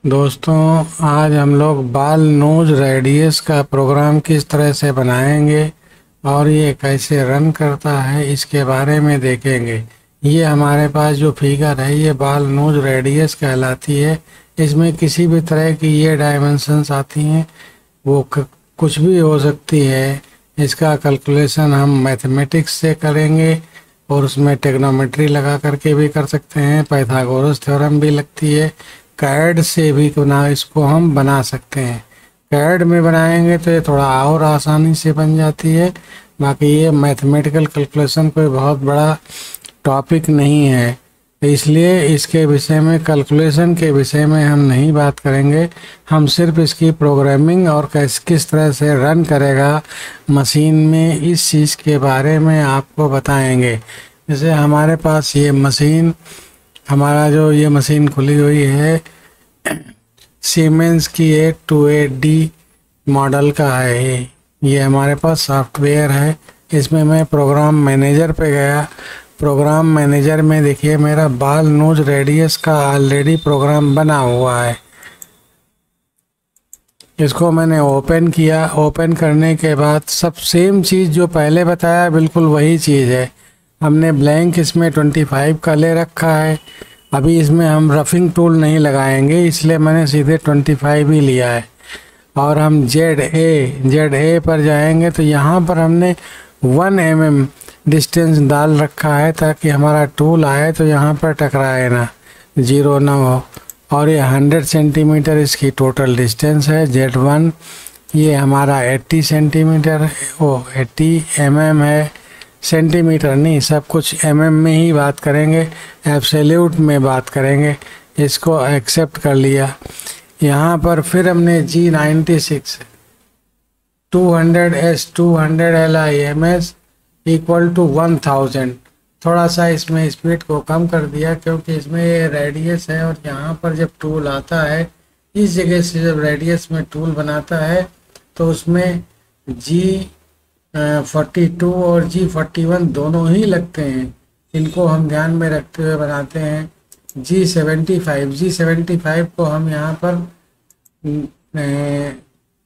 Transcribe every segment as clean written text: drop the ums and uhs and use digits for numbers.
दोस्तों, आज हम लोग बाल नोज रेडियस का प्रोग्राम किस तरह से बनाएंगे और ये कैसे रन करता है इसके बारे में देखेंगे। ये हमारे पास जो फिगर है ये बाल नोज रेडियस कहलाती है। इसमें किसी भी तरह की ये डायमेंशंस आती हैं, वो कुछ भी हो सकती है। इसका कैलकुलेशन हम मैथमेटिक्स से करेंगे और उसमें टेक्नोमेट्री लगा करके भी कर सकते हैं। पाइथागोरस थ्योरम भी लगती है। कैड से भी इसको हम बना सकते हैं। कैड में बनाएंगे तो ये थोड़ा और आसानी से बन जाती है। बाकी ये मैथमेटिकल कैलकुलेशन कोई बहुत बड़ा टॉपिक नहीं है, तो इसलिए इसके विषय में, कैलकुलेशन के विषय में हम नहीं बात करेंगे। हम सिर्फ इसकी प्रोग्रामिंग और किस तरह से रन करेगा मशीन में, इस चीज़ के बारे में आपको बताएंगे। जैसे हमारे पास ये मशीन, हमारा जो ये मशीन खुली हुई है सीमेंस की 828D मॉडल का है। ये हमारे पास सॉफ्टवेयर है। इसमें मैं प्रोग्राम मैनेजर पे गया। प्रोग्राम मैनेजर में देखिए मेरा बाल नोज रेडियस का ऑलरेडी प्रोग्राम बना हुआ है। इसको मैंने ओपन किया। ओपन करने के बाद सब सेम चीज़ जो पहले बताया बिल्कुल वही चीज़ है। हमने ब्लैंक इसमें 25 का ले रखा है। अभी इसमें हम रफिंग टूल नहीं लगाएंगे, इसलिए मैंने सीधे 25 ही लिया है। और हम ZA पर जाएंगे तो यहाँ पर हमने 1 mm डिस्टेंस डाल रखा है ताकि हमारा टूल आए तो यहाँ पर टकराए ना, जीरो ना हो। और ये 100 सेंटीमीटर इसकी टोटल डिस्टेंस है। Z1 ये हमारा 80 सेंटीमीटर, 80 mm है। सेंटीमीटर नहीं, सब कुछ mm में ही बात करेंगे, एब्सोल्यूट में बात करेंगे। इसको एक्सेप्ट कर लिया। यहाँ पर फिर हमने G96 200S 200 LIMS equal to 1000, थोड़ा सा इसमें स्पीड को कम कर दिया क्योंकि इसमें ये रेडियस है। और यहाँ पर जब टूल आता है, इस जगह से जब रेडियस में टूल बनाता है तो उसमें G42 और G41 दोनों ही लगते हैं। इनको हम ध्यान में रखते हुए बनाते हैं। G75 को हम यहाँ पर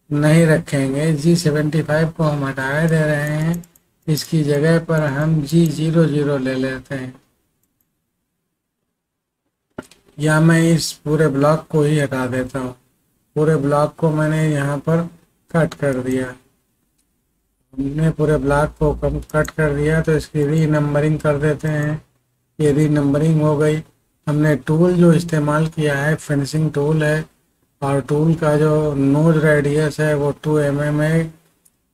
नहीं रखेंगे। G75 को हम हटाए दे रहे हैं। इसकी जगह पर हम G00 ले लेते हैं, या मैं इस पूरे ब्लॉक को ही हटा देता हूँ। पूरे ब्लॉक को मैंने यहाँ पर कट कर दिया। हमने पूरे ब्लॉक को कट कर दिया तो इसकी री नंबरिंग कर देते हैं। ये री नंबरिंग हो गई। हमने टूल जो इस्तेमाल किया है फिनिशिंग टूल है, और टूल का जो नोज रेडियस है वो 2 mm है।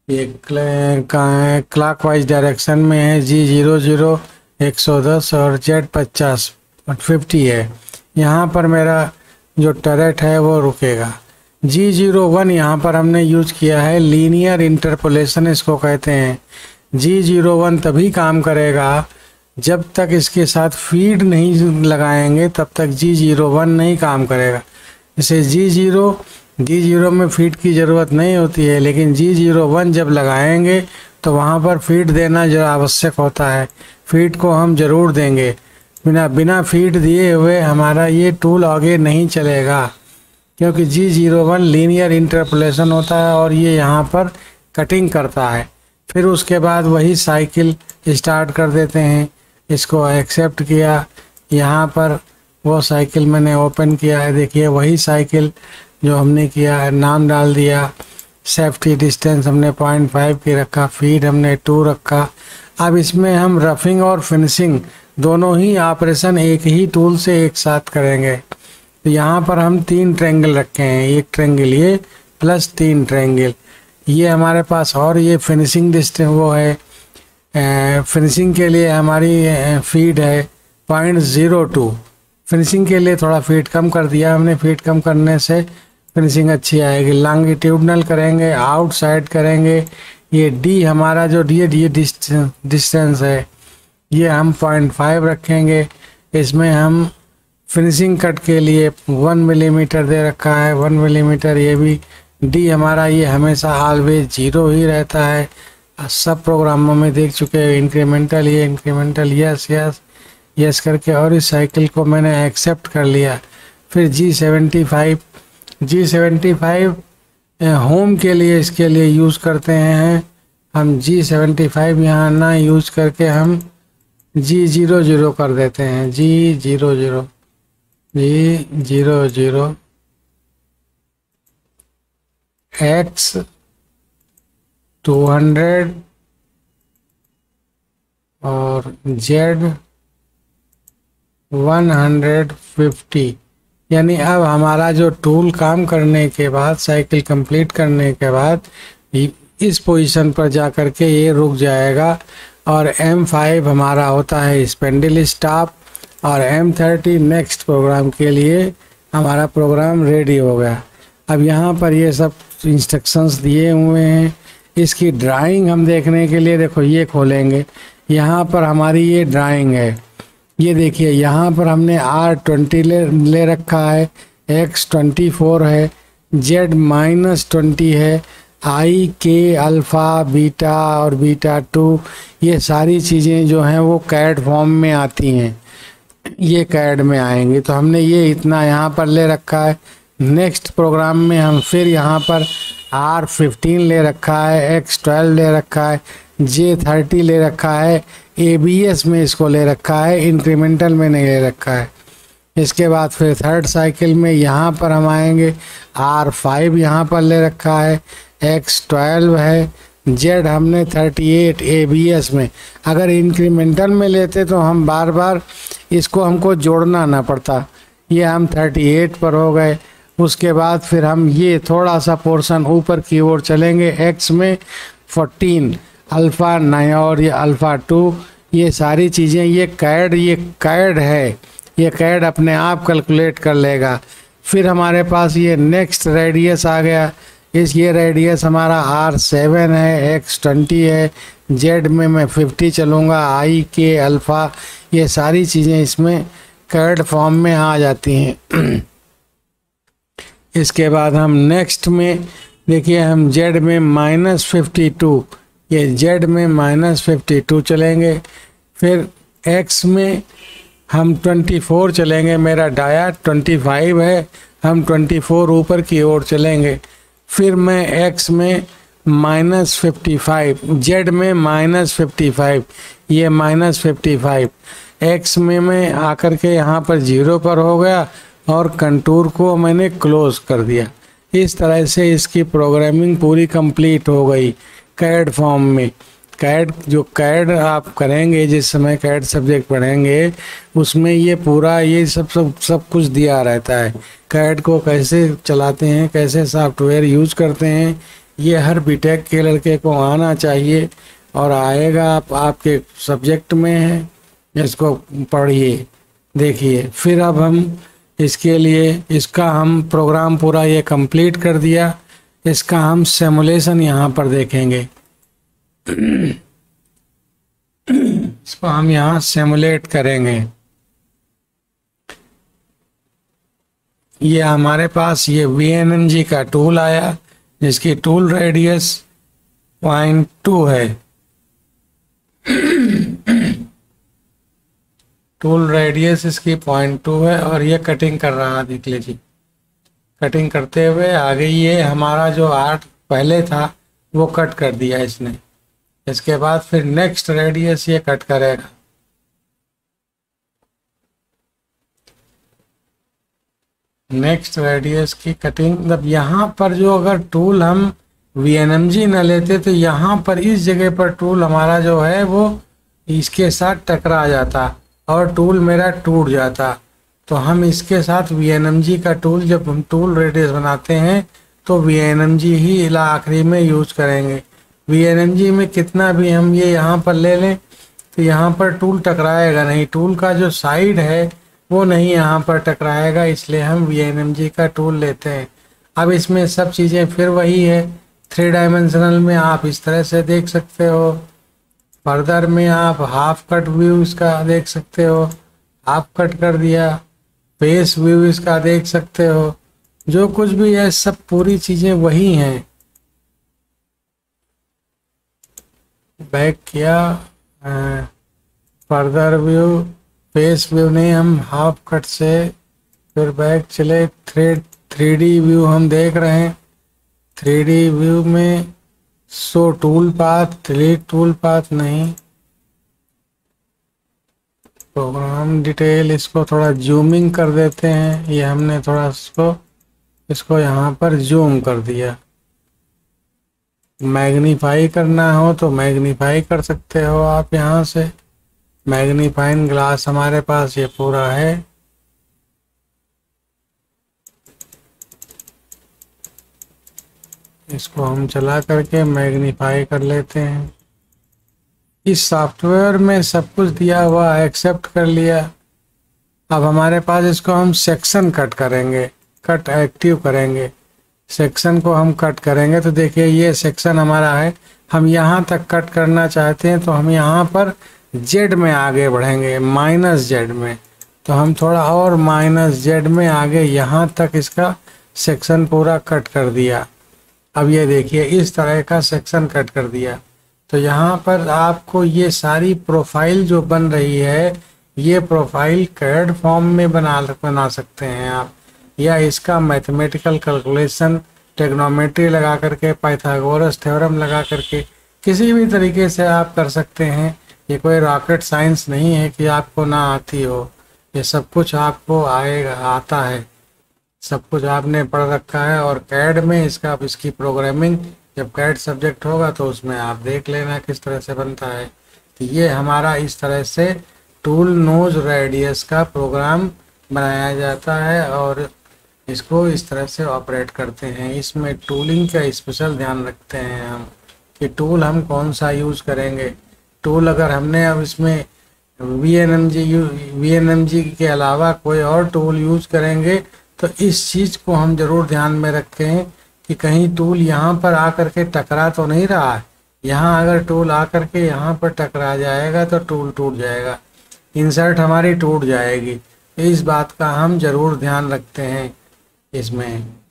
ये क्लॉकवाइज डायरेक्शन में है। G00 110 और Z50 50 है। यहाँ पर मेरा जो टरेट है वो रुकेगा। G01 यहाँ पर हमने यूज किया है लीनियर इंटरपोलेशन, इसको कहते हैं। G01 तभी काम करेगा जब तक इसके साथ फीड नहीं लगाएंगे, तब तक G01 नहीं काम करेगा। जैसे G0 में फीड की ज़रूरत नहीं होती है, लेकिन G01 जब लगाएंगे तो वहाँ पर फीड देना जरा आवश्यक होता है। फीड को हम ज़रूर देंगे। बिना फीड दिए हुए हमारा ये टूल आगे नहीं चलेगा, क्योंकि G01 लीनियर इंटरपोलेशन होता है और ये यहाँ पर कटिंग करता है। फिर उसके बाद वही साइकिल स्टार्ट कर देते हैं। इसको एक्सेप्ट किया। यहाँ पर वो साइकिल मैंने ओपन किया है। देखिए वही साइकिल जो हमने किया है, नाम डाल दिया। सेफ्टी डिस्टेंस हमने 0.5 की रखा, फीड हमने 2 रखा। अब इसमें हम रफिंग और फिनिशिंग दोनों ही ऑपरेशन एक ही टूल से एक साथ करेंगे। तो यहाँ पर हम 3 ट्रायंगल रखे हैं, एक ट्रायंगल ये प्लस 3 ट्रायंगल ये हमारे पास। और ये फिनिशिंग डिस्टेंस वो है, फिनिशिंग के लिए हमारी फीड है 0.02। फिनिशिंग के लिए थोड़ा फीड कम कर दिया हमने। फीड कम करने से फिनिशिंग अच्छी आएगी। लॉन्गिट्यूडनल करेंगे, आउटसाइड करेंगे। ये D हमारा जो ये डिस्टेंस है ये हम 0.5 रखेंगे। इसमें हम फिनिशिंग कट के लिए 1 मिलीमीटर दे रखा है, 1 मिलीमीटर। ये भी D हमारा ये हमेशा ऑलवेज 0 ही रहता है। सब प्रोग्रामों में देख चुके हैं। इंक्रीमेंटल, ये इंक्रीमेंटल, यस यस यस करके। और इस साइकिल को मैंने एक्सेप्ट कर लिया। फिर G75 होम के लिए इसके लिए यूज़ करते हैं हम। G75 यहाँ ना यूज़ करके हम G00 कर देते हैं। G00 X 200 और Z 150। यानी अब हमारा जो टूल काम करने के बाद, साइकिल कंप्लीट करने के बाद इस पोजीशन पर जा कर के ये रुक जाएगा। और M5 हमारा होता है स्पेंडल स्टॉप, और M30 नेक्स्ट प्रोग्राम के लिए हमारा प्रोग्राम रेडी हो गया। अब यहाँ पर ये सब इंस्ट्रक्शंस दिए हुए हैं। इसकी ड्राइंग हम देखने के लिए देखो ये खोलेंगे, यहाँ पर हमारी ये ड्राइंग है। ये देखिए यहाँ पर हमने R20 ले रखा है, X 24 है, Z -20 है, I K अल्फ़ा बीटा और बीटा 2, ये सारी चीज़ें जो हैं वो कैड फॉर्म में आती हैं, ये कैड में आएंगी। तो हमने ये इतना यहाँ पर ले रखा है। नेक्स्ट प्रोग्राम में हम फिर यहाँ पर R15 ले रखा है, X 12 ले रखा है, J 30 ले रखा है, ABS में इसको ले रखा है, इंक्रीमेंटल में नहीं ले रखा है। इसके बाद फिर थर्ड साइकिल में यहाँ पर हम आएंगे, R5 यहाँ पर ले रखा है, X 12 है, Z हमने 38 ABS में। अगर इंक्रीमेंटल में लेते तो हम बार बार इसको हमको जोड़ना ना पड़ता। ये हम 38 पर हो गए। उसके बाद फिर हम ये थोड़ा सा पोर्शन ऊपर की ओर चलेंगे, X में 14 अल्फ़ा 9 और ये अल्फ़ा 2, ये सारी चीज़ें ये कैड है, ये कैड अपने आप कैलकुलेट कर लेगा। फिर हमारे पास ये नेक्स्ट रेडियस आ गया। ये रेडियस हमारा R7 है, X 20 है, Z में मैं 50 चलूँगा, I K अल्फ़ा, ये सारी चीज़ें इसमें कैड फॉर्म में आ जाती हैं। इसके बाद हम नेक्स्ट में देखिए, हम Z में -52, ये Z में -52 चलेंगे। फिर X में हम 24 चलेंगे, मेरा डाया 25 है, हम 24 ऊपर की ओर चलेंगे। फिर मैं X में -55, Z में -55, ये -55, X में मैं आकर के यहाँ पर 0 पर हो गया और कंटूर को मैंने क्लोज कर दिया। इस तरह से इसकी प्रोग्रामिंग पूरी कंप्लीट हो गई कैड फॉर्म में। कैड आप करेंगे, जिस समय कैड सब्जेक्ट पढ़ेंगे उसमें ये पूरा ये सब कुछ दिया रहता है। कैड को कैसे चलाते हैं, कैसे सॉफ्टवेयर यूज करते हैं, ये हर बीटेक के लड़के को आना चाहिए और आएगा। आपके सब्जेक्ट में है, इसको पढ़िए, देखिए। फिर अब हम इसके लिए इसका हम प्रोग्राम पूरा ये कंप्लीट कर दिया। इसका हम सिमुलेशन यहाँ पर देखेंगे। इसको हम यहाँ सिमुलेट करेंगे। ये हमारे पास ये VNMG का टूल आया, जिसकी टूल रेडियस 0.2 है। टूल रेडियस इसकी 0.2 है और ये कटिंग कर रहा है, देख लीजिए। कटिंग करते हुए आगे ये हमारा जो आर्ट पहले था वो कट कर दिया इसने। इसके बाद फिर नेक्स्ट रेडियस ये कट करेगा। नेक्स्ट रेडियस की कटिंग, मतलब यहाँ पर जो अगर टूल हम VNMG न लेते तो यहाँ पर इस जगह पर टूल हमारा जो है वो इसके साथ टकरा जाता और टूल मेरा टूट जाता। तो हम इसके साथ VNMG का टूल, जब हम टूल रेडियस बनाते हैं तो VNMG ही आखिरी में यूज करेंगे। VNMG में कितना भी हम ये यहाँ पर ले लें तो यहाँ पर टूल टकराएगा नहीं, टूल का जो साइड है वो नहीं यहाँ पर टकराएगा, इसलिए हम VNMG का टूल लेते हैं। अब इसमें सब चीज़ें फिर वही है। 3 डायमेंशनल में आप इस तरह से देख सकते हो, फर्दर में आप हाफ कट व्यू इसका देख सकते हो, हाफ कट कर दिया, फेस व्यू इसका देख सकते हो। जो कुछ भी है सब पूरी चीज़ें वही हैं। बैक किया, फर्दर व्यू, फेस व्यू नहीं, हम हाफ कट से फिर बैक चले, थ्रेड 3D व्यू हम देख रहे हैं। 3D व्यू में show tool path, delete tool path नहीं, प्रोग्राम डिटेल, इसको थोड़ा जूमिंग कर देते हैं। ये हमने थोड़ा इसको यहाँ पर जूम कर दिया। मैग्नीफाई करना हो तो मैग्नीफाई कर सकते हो आप यहाँ से। मैग्नीफाइंग ग्लास हमारे पास ये पूरा है। इसको हम चला करके मैग्नीफाई कर लेते हैं। इस सॉफ्टवेयर में सब कुछ दिया हुआ, एक्सेप्ट कर लिया। अब हमारे पास इसको हम सेक्शन कट करेंगे, कट एक्टिव करेंगे। सेक्शन को हम कट करेंगे तो देखिए ये सेक्शन हमारा है। हम यहाँ तक कट करना चाहते हैं तो हम यहाँ पर जेड में आगे बढ़ेंगे, -Z में। तो हम थोड़ा और -Z में आगे यहाँ तक इसका सेक्शन पूरा कट कर दिया। अब ये देखिए इस तरह का सेक्शन कट कर दिया। तो यहाँ पर आपको ये सारी प्रोफाइल जो बन रही है, ये प्रोफाइल कैड फॉर्म में बना सकते हैं आप, या इसका मैथमेटिकल कैलकुलेशन, ट्रिग्नोमेट्री लगा करके, पाइथागोरस थ्योरम लगा करके किसी भी तरीके से आप कर सकते हैं। ये कोई रॉकेट साइंस नहीं है कि आपको ना आती हो, ये सब कुछ आपको आएगा, आता है, सब कुछ आपने पढ़ रखा है। और कैड में इसकी प्रोग्रामिंग जब कैड सब्जेक्ट होगा तो उसमें आप देख लेना किस तरह से बनता है। तो ये हमारा इस तरह से टूल नोज रेडियस का प्रोग्राम बनाया जाता है और इसको इस तरह से ऑपरेट करते हैं। इसमें टूलिंग का स्पेशल ध्यान रखते हैं हम कि टूल हम कौन सा यूज़ करेंगे। टूल अगर हमने अब इसमें VNMG के अलावा कोई और टूल यूज़ करेंगे तो इस चीज़ को हम ज़रूर ध्यान में रखें कि कहीं टूल यहाँ पर आकर के टकरा तो नहीं रहा है। यहाँ अगर टूल आकर के यहाँ पर टकरा जाएगा तो टूल टूट जाएगा, इंसर्ट हमारी टूट जाएगी। इस बात का हम ज़रूर ध्यान रखते हैं इसमें।